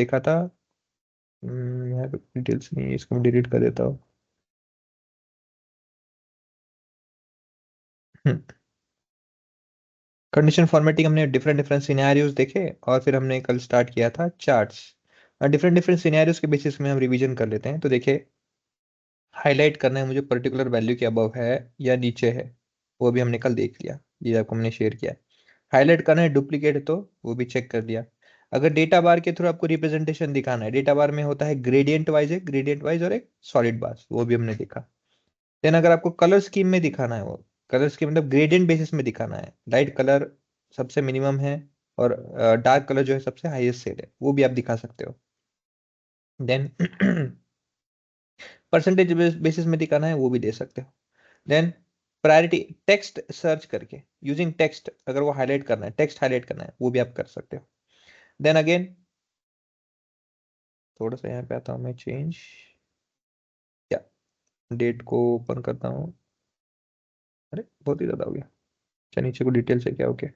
देखा था। यहाँ पे डिटेल्स नहीं है, इसको मैं डिलीट कर देता हूँ। कंडीशन फॉर्मेटिंग हमने डिफरेंट डिफरेंट सिनेरियोज देखे, और फिर हमने कल स्टार्ट किया था चार्ट्स। डिफरेंट डिफरेंट सिनेरियोज के बेसिस में हम रिवीजन कर लेते हैं। तो देखिए, हाईलाइट करना है मुझे पर्टिकुलर वैल्यू के अबव है या नीचे है, वो भी हमने कल देख लिया, ये आपको हमने शेयर किया। हाईलाइट करना है डुप्लीकेट है तो वो भी चेक कर दिया। अगर डेटा बार के थ्रू आपको रिप्रेजेंटेशन दिखाना है, डेटा बार में होता है ग्रेडियंट वाइज, एक ग्रेडियंट वाइज और एक सॉलिड बार, वो भी हमने देखा। देन अगर आपको कलर स्कीम में दिखाना है, वो कलर स्कीम मतलब ग्रेडियंट बेसिस में दिखाना है, लाइट कलर सबसे मिनिमम है और डार्क कलर जो है सबसे हाईएस्ट सेल है, वो भी आप दिखा सकते हो। देन परसेंटेज बेसिस में दिखाना है, वो भी दे सकते हो। देन प्रायोरिटी टेक्स्ट सर्च करके, यूजिंग टेक्स्ट, अगर वो हाईलाइट करना है, टेक्स्ट हाईलाइट करना है, वो भी आप कर सकते हो। देन अगेन थोड़ा सा यहाँ पे आता हूँ मैं, चेंज या डेट को ओपन करता हूँ। अरे बहुत ही ज्यादा हो गया। अच्छा, नीचे को डिटेल से क्या, okay,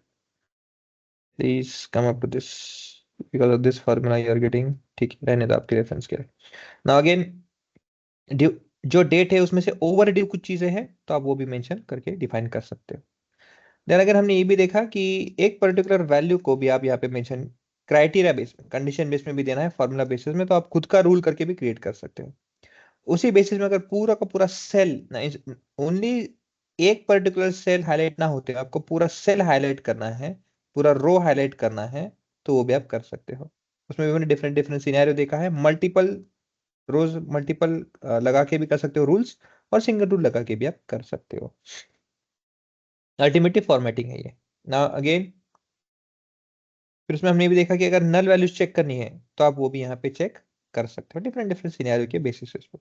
please come up to this because of this formula you are getting, ठीक है, रहने दो आपके रेफरेंस के लिए। नाउ अगेन जो डेट है उसमें से ओवर ड्यू कुछ चीजें हैं, तो आप वो भी मेंशन करके डिफाइन कर सकते हो। देन अगर हमने ये भी देखा कि एक पर्टिकुलर वैल्यू को भी आप यहाँ पे मेंशन क्राइटेरिया बेस में, कंडीशन बेस में भी देना है, फॉर्मूला बेसिस में, तो आप खुद का रूल करके भी क्रिएट कर सकते हो। उसी बेसिस में अगर पूरा का पूरा सेल, ओनली एक पर्टिकुलर सेल हाईलाइट ना होते, आपको पूरा सेल हाईलाइट करना है, पूरा रो हाईलाइट करना है, तो वो भी आप कर सकते हो। उसमें भी मैंने डिफरेंट डिफरेंट सिनेरियो देखा है, मल्टीपल रोज, मल्टीपल लगा के भी कर सकते हो रूल्स, और सिंगल रूल लगा के भी आप कर सकते हो। अल्टीमेटली फॉर्मेटिंग है ये। ना अगेन फिर उसमें हमने भी देखा कि अगर नल वैल्यूज चेक करनी है, तो आप वो भी यहाँ पे चेक कर सकते हो डिफरेंट डिफरेंट सिनेरियो के बेसिस पे।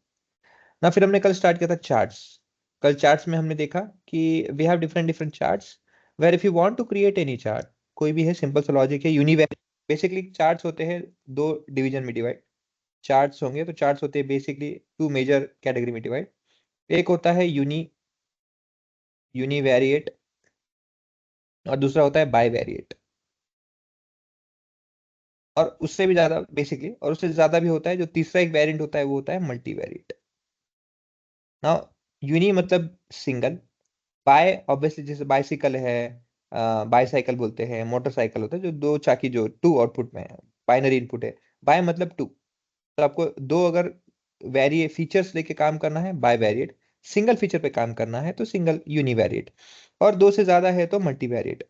ना फिर हमने कल स्टार्ट किया था चार्ट्स। कल चार्ट्स में हमने देखा कि we have different different charts, where if you want to create any chart, कोई भी है, सिंपल सा लॉजिक है, यूनिवेरिएट। बेसिकली चार्ट्स होते हैं दो डिवीजन में डिवाइड, चार्ट्स होंगे तो चार्ट्स होते हैं बेसिकली टू मेजर कैटेगरी में डिवाइड। एक होता है यूनिवेरिएट, और दूसरा होता है बाईवेरिएट, और उससे भी ज्यादा बेसिकली, और उससे ज्यादा भी होता है, जो तीसरा एक वेरिएंट होता है वो होता है मल्टीवेरिएट। ना यूनी मतलब सिंगल, बाय ऑब्वियसली जैसे बाइसिकल है, बाईसाइकिल बोलते हैं, मोटरसाइकिल होता है जो दो चाकी, जो टू आउटपुट में है, बाइनरी इनपुट है। बाय मतलब टू, तो आपको दो अगर वेरिए फीचर्स लेके काम करना है बाय वेरिएट, सिंगल फीचर पे काम करना है तो सिंगल यूनिवेरिएट, और दो से ज्यादा है तो मल्टीवेरिएट।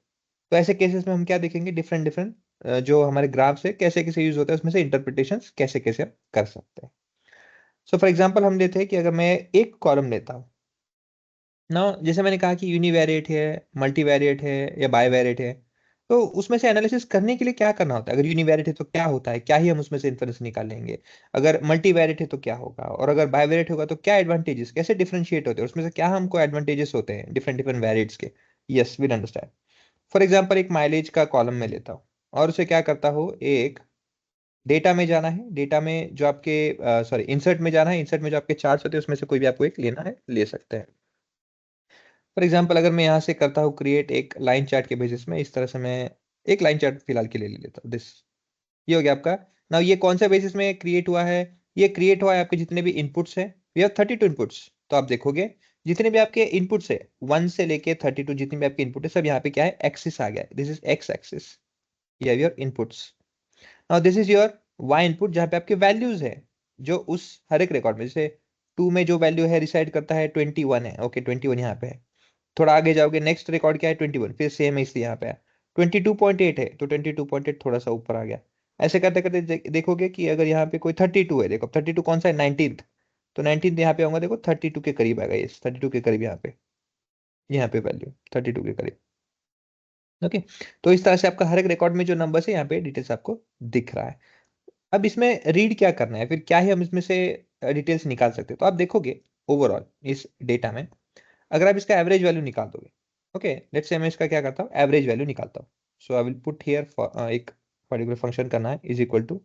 तो ऐसे केसेस में हम क्या देखेंगे, डिफरेंट डिफरेंट जो हमारे ग्राफ्स है कैसे कैसे यूज होता है, उसमें से इंटरप्रिटेशन कैसे कैसे हम कर सकते हैं। सो फॉर एग्जाम्पल हम लेते हैं कि अगर मैं एक कॉलम लेता हूँ ना, जैसे मैंने कहा कि यूनिवेरिएट है, मल्टीवेरिएट है या बाईवेरिएट है, तो उसमें से एनालिसिस करने के लिए क्या करना होता है, अगर यूनिवेरिएट है तो क्या होता है, क्या ही हम उसमें से इन्फरेंस निकालेंगे, अगर मल्टीवेरिएट है तो क्या होगा, और अगर बाईवेरिएट होगा तो क्या एडवांटेजेस, कैसे डिफरेंशिएट होते हैं, उसमें से क्या हमको एडवांटेजेस होते हैं डिफरेंट डिफरेंट वेरिएट्स के। Yes, will understand. For example एक माइलेज का कॉलम में लेता हूँ, और उसे क्या करता हूँ, एक डेटा में जाना है, डेटा में जो आपके सॉरी इंसर्ट में जाना है, इंसर्ट में जो आपके चार्ट्स होते हैं उसमें से कोई भी आपको एक लेना है, ले सकते हैं। फॉर एग्जाम्पल अगर मैं यहाँ से करता हूँ क्रिएट एक लाइन चार्ट के बेसिस में, इस तरह से मैं एक लाइन चार्ट फिलहाल के लिए ले लेता हूँ, दिस, ये हो गया आपका। ना ये कौन सा बेसिस में क्रिएट हुआ है, ये क्रिएट हुआ है आपके जितने भी इनपुट्स हैं, वी हैव 32 इनपुट्स, तो आप देखोगे जितने भी आपके इनपुट्स है 1 से लेके 32, जितने भी आपके इनपुट है सब यहाँ पे क्या है, एक्सिस आ गया है, दिस इज एक्स एक्सिस, ये है your inputs. Now this is your y input, जहाँ पे आपके वैल्यूज है, जो उस हर एक रिकॉर्ड में, जैसे 2 में जो वैल्यू है रिसाइड करता है 21 है, ओके 21 यहाँ पे है। थोड़ा आगे जाओगे, नेक्स्ट रिकॉर्ड क्या है 21, फिर सेम है इसलिए यहाँ पे है। 22.8 है तो 22.8 थोड़ा सा ऊपर आ गया। ऐसे करते करते देखोगे कि अगर यहाँ पे कोई 32 है, देखो 32 कौन सा है, 19th, तो 19th यहाँ पे आऊंगा, देखो 32 के करीब आ गया, ये 32 के करीब यहाँ पे वैल्यू 32 के करीब। ओके, तो इस तरह से आपका हर एक रिकॉर्ड में जो नंबर है यहाँ पे डिटेल्स आपको दिख रहा है। अब इसमें रीड क्या करना है, फिर क्या ही हम इसमें से डिटेल्स निकाल सकते हैं, तो आप देखोगे ओवरऑल इस डेटा में, अगर आप इसका एवरेज वैल्यू निकाल दोगे, ओके लेट्स से मैं इसका क्या करता हूँ, एवरेज वैल्यू निकालता हूँ। So I will put here एक पर्टिकुलर फंक्शन करना है, is equal to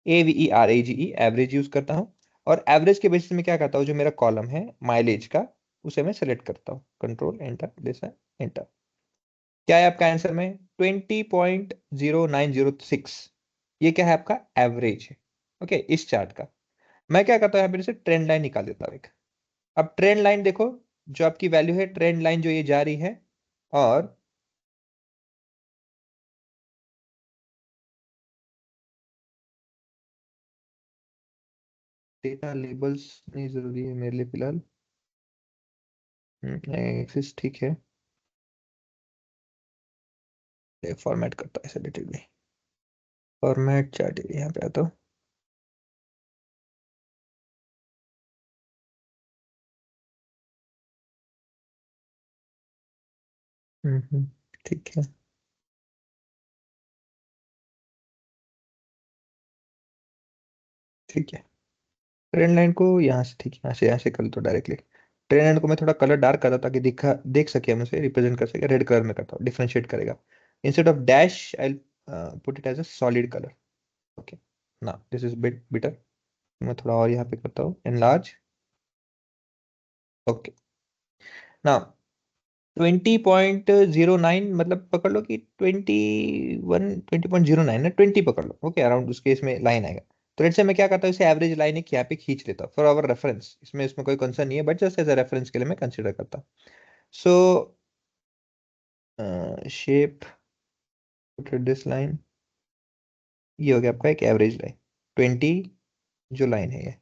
AVERAGE, average use करता हूँ, और एवरेज के बेसिस में क्या करता हूँ, जो मेरा कॉलम है माइलेज का, उसे मैं सेलेक्ट करता हूँ, कंट्रोल एंटर, दिस एंटर। क्या है आपका आंसर में, 20.0906, ये क्या है आपका एवरेज है। ओके, इस चार्ट का मैं क्या करता हूँ, यहाँ पे से ट्रेंड लाइन निकाल देता हूँ एक। अब ट्रेंड लाइन देखो, जो आपकी वैल्यू है ट्रेंड लाइन जो ये जा रही है, और डेटा लेबल्स नहीं जरूरी है मेरे लिए फिलहाल। एक्सिस ठीक है, फॉर्मेट करता है सेलेक्टिवली, फॉर्मेट चार्ट यहाँ पे आता हूँ। ठीक है, ठीक है। ट्रेंड लाइन को यहाँ से, ठीक है, यहाँ से कर दो डायरेक्टली। ट्रेंड लाइन को मैं थोड़ा कलर डार्क कर रहा ताकि दिखा देख सके, हम उसे रिप्रेजेंट कर सके। रेड कलर में करता हूँ, डिफरेंशिएट करेगा। Instead of dash I put it as a solid colour. Okay, ना दिस इज बिट बेटर। मैं थोड़ा और यहाँ पे करता हूँ एनलार्ज। ओके, ना 20.09 मतलब पकड़ लो कि 20.09 ना, 20 पकड़ लो। ओके, अराउंड उसके इसमें लाइन आएगा। तो लेट्स से मैं क्या करता हूँ, इसे एवरेज लाइन एक यहाँ पे खींच लेता हूँ फॉर आवर रेफरेंस। इसमें कोई कंसर्न नहीं है, but just as a reference के लिए मैं कंसिडर करता हूँ। सो शेप दिस लाइन, ये हो गया आपका एक एवरेज लाइन 20 जो लाइन है ये।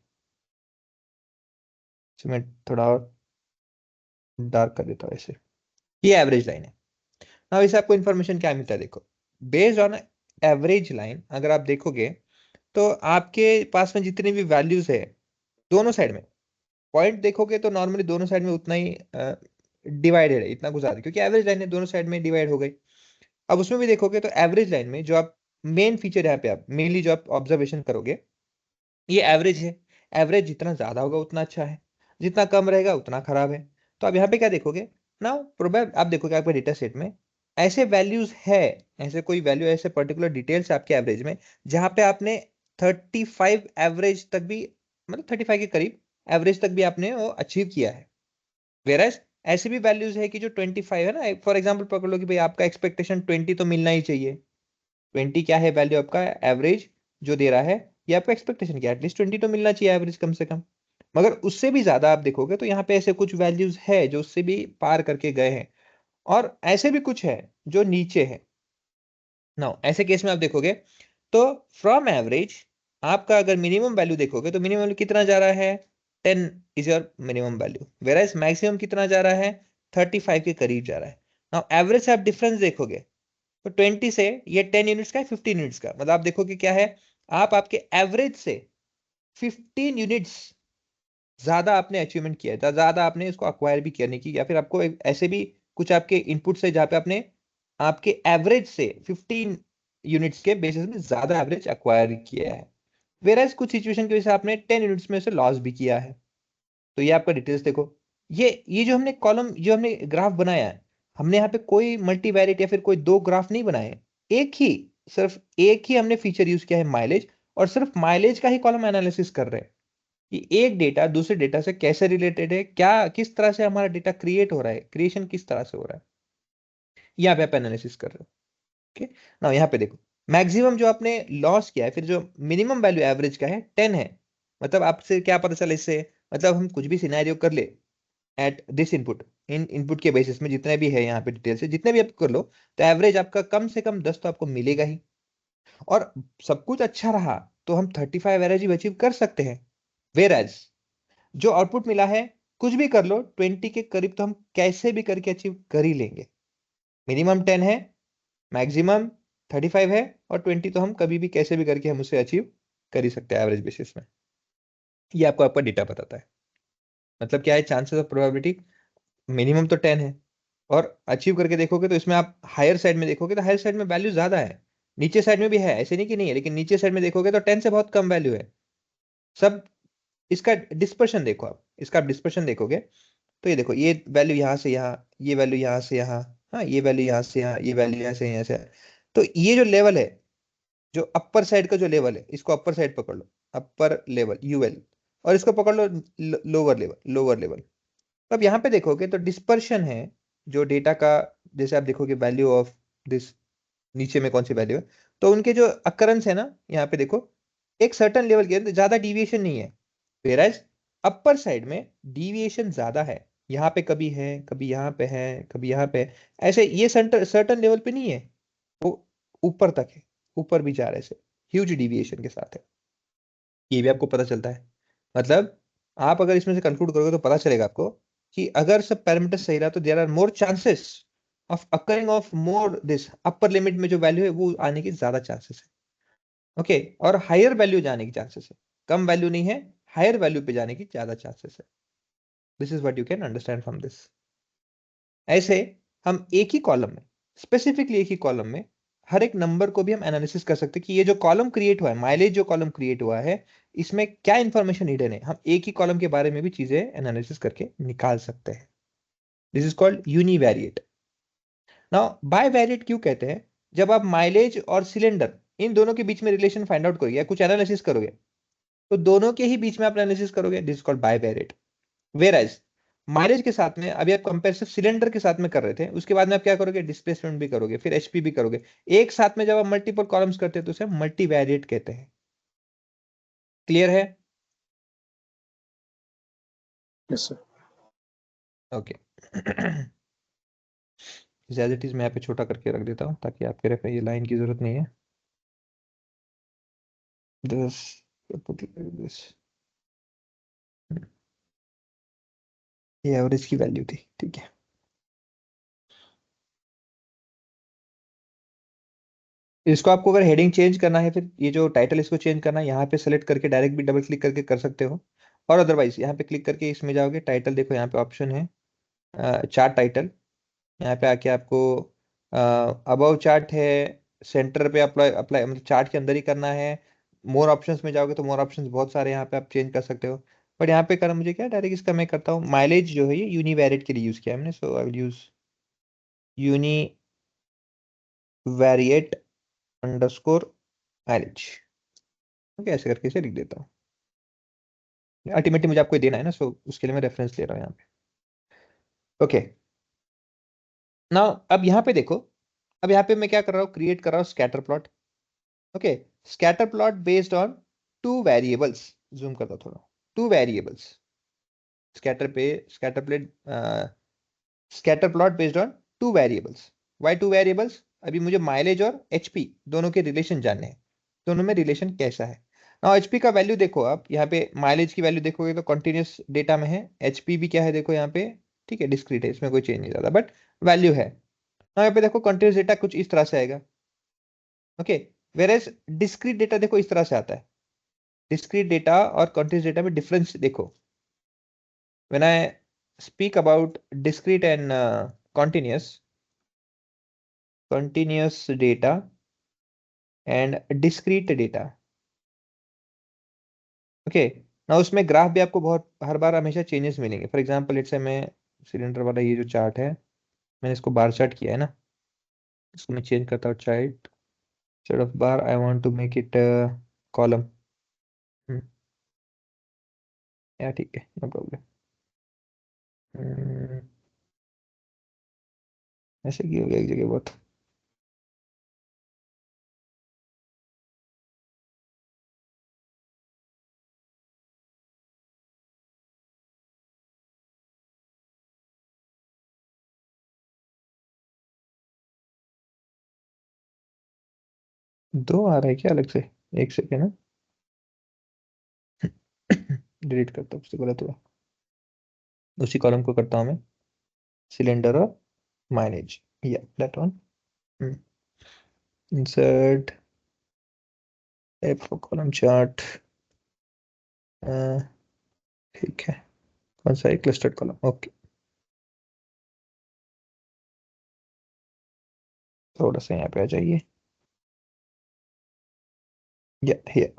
तो मैं थोड़ा और डार्क कर देता हूँ ऐसे। ये एवरेज लाइन है। अब इसे आपको इन्फॉर्मेशन क्या मिलता है, देखो। बेस्ड ऑन एवरेज लाइन अगर आप देखोगे, तो आपके पास में जितनी भी वैल्यूज है दोनों साइड में, पॉइंट देखोगे तो नॉर्मली दोनों साइड में उतना ही डिवाइडेड है, इतना कुछ ज्यादा, क्योंकि एवरेज लाइन है दोनों साइड में डिवाइड हो गई। अब उसमें भी देखोगे तो एवरेज लाइन में जो आप मेन फीचर यहाँ पे आप मेनली जो आप ऑब्जर्वेशन करोगे, ये एवरेज है। एवरेज जितना ज्यादा होगा उतना अच्छा है, जितना कम रहेगा उतना खराब है। तो आप यहाँ पे क्या देखोगे ना, प्रोबेब आप देखोगे आपके डेटा सेट में ऐसे वैल्यूज है, ऐसे कोई वैल्यू, ऐसे पर्टिकुलर डिटेल्स आपके एवरेज में जहां पे आपने 35 एवरेज तक भी, मतलब 35 के करीब एवरेज तक भी आपने वो अचीव किया है। वेरस ऐसे भी वैल्यूज है कि जो 25 है ना, फॉर एग्जाम्पल पकड़ लो कि भाई आपका एक्सपेक्टेशन 20 तो मिलना ही चाहिए। 20 क्या है वैल्यू आपका एवरेज जो दे रहा है, ये आपका एक्सपेक्टेशन क्या है, एटलीस्ट 20 तो मिलना चाहिए एवरेज कम से कम। मगर उससे भी ज्यादा आप देखोगे तो यहाँ पे ऐसे कुछ वैल्यूज है जो उससे भी पार करके गए हैं, और ऐसे भी कुछ है जो नीचे है। नाउ ऐसे केस में आप देखोगे तो फ्रॉम एवरेज आपका अगर मिनिमम वैल्यू देखोगे तो मिनिमम कितना जा रहा है, 10 is your minimum value, varies maximum कितना जा रहा है, 35 के करीब जा रहा है। नाउ एवरेज से आप डिफरेंस देखोगे तो 20 से ये 10 यूनिट्स का है, 15 यूनिट्स का, मतलब आप देखोगे क्या है, आप आपके एवरेज से 15 यूनिट्स ज्यादा आपने अचीवमेंट किया है, ज्यादा आपने इसको अक्वायर भी करने की, या फिर आपको ऐसे भी कुछ आपके इनपुट से जहां पे आपने आपके एवरेज से 15 यूनिट्स के बेसिस में ज्यादा एवरेज अक्वायर किया है। वेराज कुछ सिचुएशन की वजह से आपने 10 यूनिट्स में से लॉस भी किया है। तो ये आपका डिटेल्स देखो। ये जो हमने कॉलम, जो हमने ग्राफ बनाया है, हमने यहाँ पे कोई मल्टीवैरिएट या फिर कोई दो ग्राफ नहीं बनाए, एक ही, सिर्फ एक ही हमने फीचर यूज किया है माइलेज, और सिर्फ माइलेज का ही कॉलम एनालिसिस कर रहे हैं कि एक डेटा दूसरे डेटा से कैसे रिलेटेड है, क्या किस तरह से हमारा डेटा क्रिएट हो रहा है, क्रिएशन किस तरह से हो रहा है, यहाँ पे आप एनालिसिस कर रहे हो। ओके, ना यहाँ पे देखो मैक्सिमम जो आपने लॉस किया है, फिर जो मिनिमम वैल्यू एवरेज का है 10 है। मतलब आपसे क्या पता चला इससे, मतलब हम कुछ भी सिनेरियो कर ले at this input, in input के बेसिस में जितने भी है यहाँ पे डिटेल से जितने भी आप कर लो, तो एवरेज आपका कम से कम 10 तो आपको मिलेगा ही। और सब कुछ अच्छा रहा तो हम 35 एवरेज भी अचीव कर सकते हैं। वेर एज जो आउटपुट मिला है, कुछ भी कर लो 20 के करीब तो हम कैसे भी करके अचीव कर ही लेंगे। मिनिमम 10 है, मैक्सिमम 35 है, और 20 तो हम कभी भी कैसे भी करके हम उसे अचीव कर ही सकते हैं एवरेज बेसिस में। ये आपको आपका डेटा बताता है। मतलब क्या है, चांसेस ऑफ प्रोबेबिलिटी मिनिमम तो 10 है, और अचीव करके देखोगे तो इसमें आप हायर साइड में देखोगे तो हायर साइड में वैल्यू ज्यादा है, नीचे साइड में भी है, ऐसे नहीं कि नहीं है, लेकिन नीचे साइड में देखोगे तो 10 से बहुत कम वैल्यू है सब। इसका डिस्पर्शन देखो, आप इसका डिस्पर्शन देखोगे तो ये देखो, ये वैल्यू यहाँ से यहाँ, ये वैल्यू यहाँ से यहाँ, हाँ ये वैल्यू यहाँ से यहाँ, ये वैल्यू यहाँ से यहाँ से। तो ये जो लेवल है, जो अपर साइड का जो लेवल है, इसको अपर साइड पकड़ लो, अपर लेवल यूएल, और इसको पकड़ लो लोअर लेवल, लोअर लेवल। तो अब यहाँ पे देखोगे तो डिस्पर्शन है जो डेटा का, जैसे आप देखोगे वैल्यू ऑफ दिस, नीचे में कौन सी वैल्यू है, तो उनके जो अकरेंस है ना, यहाँ पे देखो एक सर्टन लेवल के अंदर ज्यादा डिविएशन नहीं है, वेराज अपर साइड में डिविएशन ज्यादा है। यहाँ पे कभी है, कभी यहाँ पे है, कभी यहाँ पे है। ऐसे ये सर्टन लेवल पे नहीं है, वो ऊपर तक है, ऊपर भी जा रहे से ह्यूज डिविएशन के साथ है। ये भी आपको पता चलता है। मतलब आप अगर इसमें से कंक्लूड करोगे तो पता चलेगा आपको कि अगर सब पैरामीटर सही रहा तो there are more chances of occurring of more this upper limit में जो वैल्यू है वो आने की ज्यादा चांसेस है। ओके, और हायर वैल्यू जाने की चांसेस है, कम वैल्यू नहीं है, हायर वैल्यू पे जाने की ज्यादा चांसेस है। This is what you can understand from this. ऐसे हम एक ही कॉलम में, स्पेसिफिकली एक ही कॉलम में हर एक नंबर को भी हम एनालिसिस कर सकते हैं कि ये जो कॉलम क्रिएट हुआ है, माइलेज जो कॉलम क्रिएट हुआ है, इसमें क्या इंफॉर्मेशन हिडन है, हम एक ही कॉलम के बारे में भी चीजें एनालिसिस करके निकाल सकते हैं। This is called univariate. Now bivariate क्यों कहते हैं? जब आप माइलेज और सिलेंडर इन दोनों के बीच में रिलेशन फाइंड आउट करोगे या कुछ एनालिसिस करोगे, तो दोनों के ही बीच में आप एनालिसिस करोगे, this is called bivariate. Varies mileage के साथ में अभी आप कंपेयर सिर्फ सिलेंडर के साथ में कर रहे थे, उसके बाद में आप क्या करोगे, डिस्प्लेसमेंट भी करोगे, फिर एचपी भी करोगे। एक साथ में जब आप मल्टीपल कॉलम्स करते हैं तो उसे मल्टीवेरिएट कहते हैं। क्लियर है? Yes sir. Okay. As it is मैं यहाँ पे छोटा करके रख देता हूँ ताकि आपके रेफर ये लाइन की जरूरत नहीं है। दिस दिस ये एवरेज की वैल्यू थी, ठीक है। इसको आपको अगर हेडिंग चेंज करना है, फिर ये जो टाइटल इसको चेंज करना है, यहाँ पे सेलेक्ट करके डायरेक्ट भी डबल क्लिक करके कर सकते हो। और अदरवाइज यहाँ पे क्लिक करके इसमें जाओगे, टाइटल देखो यहाँ पे ऑप्शन है, चार्ट टाइटल। यहाँ पे आके आपको अबव चार्ट है, सेंटर पे अप्लाई अप्लाई मतलब चार्ट के अंदर ही करना है। मोर ऑप्शंस में जाओगे तो मोर ऑप्शंस बहुत सारे यहाँ पे आप चेंज कर सकते हो। बट यहाँ पे करना मुझे क्या, डायरेक्ट इसका मैं करता हूँ। माइलेज जो है ये यूनिवेरिएट के लिए यूज किया है हमने, so I will use univariate underscore mileage. Okay, ऐसे करके इसे लिख देता हूँ। अल्टीमेटली मुझे आपको ये देना है ना, सो उसके लिए मैं रेफरेंस ले रहा हूँ यहाँ पे। ओके, ना अब यहाँ पे देखो, अब यहाँ पे मैं क्या कर रहा हूँ, क्रिएट कर रहा हूँ scatter plot. Okay, scatter plot based on two variables. Zoom करता हूँ थोड़ा, two variables. Scatter plate scatter plot based on two variables. Why two variables? अभी मुझे माइलेज और एचपी दोनों के रिलेशन जानने हैं, दोनों में रिलेशन कैसा है। ना एचपी का वैल्यू देखो, आप यहाँ पे माइलेज की वैल्यू देखोगे तो कंटिन्यूस डेटा में है, एचपी भी क्या है देखो यहाँ पे, ठीक है, डिस्क्रीट है, इसमें कोई चेंज नहीं ज्यादा, बट वैल्यू है। ना यहाँ पे देखो कंटिन्यूस डेटा कुछ इस तरह से आएगा। ओके, वेरेज डिस्क्रीट डेटा देखो इस तरह से आता है। डिस्क्रीट डेटा और कंटिन्यूस डेटा में डिफरेंस देखो। When I speak about discrete and continuous data and discrete data। Okay, ना उसमें ग्राफ भी आपको बहुत हर बार हमेशा चेंजेस मिलेंगे। फॉर एग्जांपल लेट्स से मैं सिलेंडर वाला ये जो चार्ट है, मैंने इसको बार चार्ट किया है ना, इसको मैं चेंज करता हूँ chart, instead of bar I want to make it column. या ठीक है, नो प्रॉब्लम। ऐसे की हो गया एक जगह बहुत। दो आ रहा है क्या अलग से? एक सेकेंड ना, डिलीट करता हूँ, उससे गलत हुआ। उसी कॉलम को करता हूँ मैं, सिलेंडर और माइलेज, या that one. Insert F column chart, ठीक है, कौन सा है, क्लस्टर्ड कॉलम। ओके, थोड़ा सा यहाँ पे आ जाइए, या हियर।